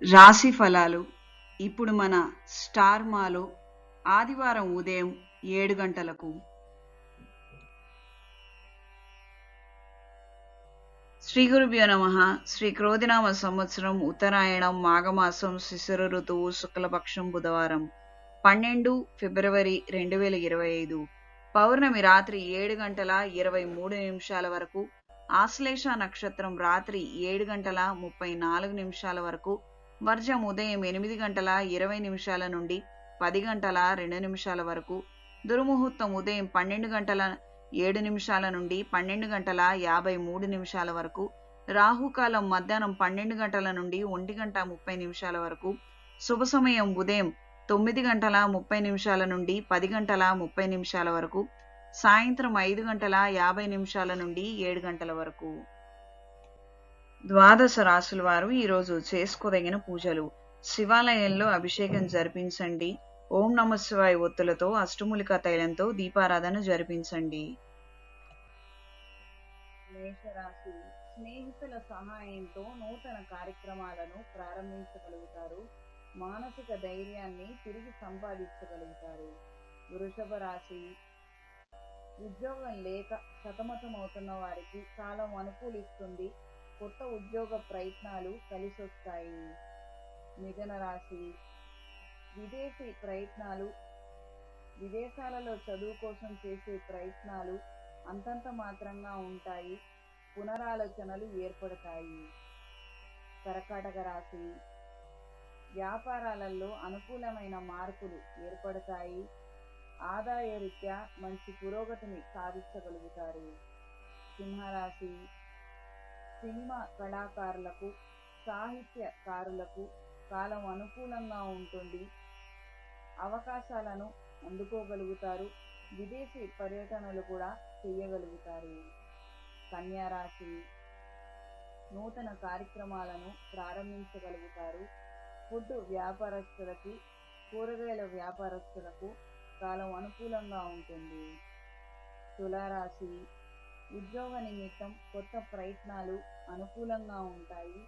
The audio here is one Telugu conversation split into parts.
రాశి ఫలాలు ఇప్పుడు మన స్టార్ మాలో ఆదివారం ఉదయం 7 గంటలకు. శ్రీ గురుభ్యో నమః. శ్రీ క్రోధినామ సంవత్సరం ఉత్తరాయణం మాఘమాసం శిశిర ఋతువు శుక్లపక్షం బుధవారం 12 ఫిబ్రవరి 2025. పౌర్ణమి రాత్రి 7 గంటల 23 నిమిషాల వరకు, ఆశ్లేష నక్షత్రం రాత్రి 7 గంటల 34 నిమిషాల వరకు, వర్జం ఉదయం 8 గంటల 20 నిమిషాల నుండి 10 గంటల 2 నిమిషాల వరకు, దుర్ముహూర్తం ఉదయం 12 గంటల 7 నిమిషాల నుండి 12 గంటల 53 నిమిషాల వరకు, రాహుకాలం మధ్యాహ్నం 12 గంటల నుండి 1 గంట 30 నిమిషాల వరకు, శుభ సమయం ఉదయం 9 గంటల 30 నిమిషాల నుండి 10 గంటల 30 నిమిషాల వరకు, సాయంత్రం 5 గంటల 50 నిమిషాల నుండి 7 గంటల వరకు. ద్వాదశ రాశుల వారు ఈరోజు చేసుకోదగిన పూజలు: శివాలయంలో అభిషేకం జరిపించండి. ఓం నమ శివాయ ఒత్తులతో అష్టమూలికా తైలంతో దీపారాధన జరిపించండి. మేషరాశి: స్నేహితుల సహాయంతో నూతన కార్యక్రమాలను ప్రారంభించగలుగుతారు. మానసిక ధైర్యాన్ని తిరిగి సంపాదించగలుగుతారు. వృషభ రాశి: ఉద్యోగం లేక సతమతమవుతున్న వారికి కాలం అనుకూలిస్తుంది. కొత్త ఉద్యోగ ప్రయత్నాలు కలిసొస్తాయి. మిథున రాశి: విదేశీ ప్రయత్నాలు, విదేశాలలో చదువు కోసం చేసే ప్రయత్నాలు అంతంత మాత్రంగా ఉంటాయి. పునరాలోచనలు ఏర్పడతాయి. కర్కాటక రాశి: వ్యాపారాలలో అనుకూలమైన మార్పులు ఏర్పడతాయి. ఆదాయ రీత్యా మంచి పురోగతిని సాధించగలుగుతారు. సింహరాశి: సినిమా కళాకారులకు, సాహిత్యకారులకు కాలం అనుకూలంగా ఉంటుంది. అవకాశాలను అందుకోగలుగుతారు. విదేశీ పర్యటనలు కూడా చేయగలుగుతారు. కన్యా రాశి: నూతన కార్యక్రమాలను ప్రారంభించగలుగుతారు. ఫుడ్ వ్యాపారస్తులకి, కూరగాయల వ్యాపారస్తులకు కాలం అనుకూలంగా ఉంటుంది. తులారాశి: ఉద్యోగ నిమిత్తం కొత్త ప్రయత్నాలు అనుకూలంగా ఉంటాయి.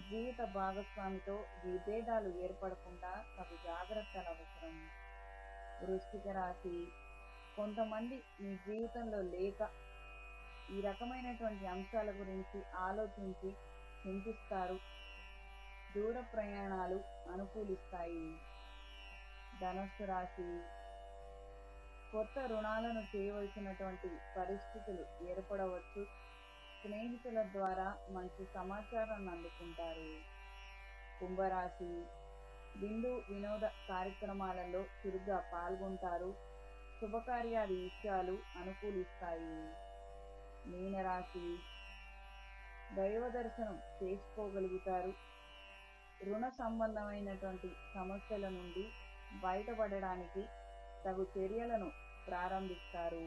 జీవిత భాగస్వామితో విభేదాలు ఏర్పడకుండా తగు జాగ్రత్తలు అవసరం. వృశ్చిక రాశి: కొంతమంది మీ జీవితంలో లేక ఈ రకమైనటువంటి అంశాల గురించి ఆలోచించి చింతిస్తారు. దూర ప్రయాణాలు అనుకూలిస్తాయి. ధనుస్సు రాశి: కొత్త రుణాలను చేయవలసినటువంటి పరిస్థితులు ఏర్పడవచ్చు. స్నేహితుల ద్వారా మంచి సమాచారాన్ని అందుకుంటారు. కుంభరాశి: విందు వినోద కార్యక్రమాలలో చురుగ్గా పాల్గొంటారు. శుభకార్యాది విషయాలు అనుకూలిస్తాయి. మీనరాశి: దైవ దర్శనం చేసుకోగలుగుతారు. రుణ సంబంధమైనటువంటి సమస్యల నుండి బయటపడడానికి తగు చర్యలను ప్రారంభిస్తారు.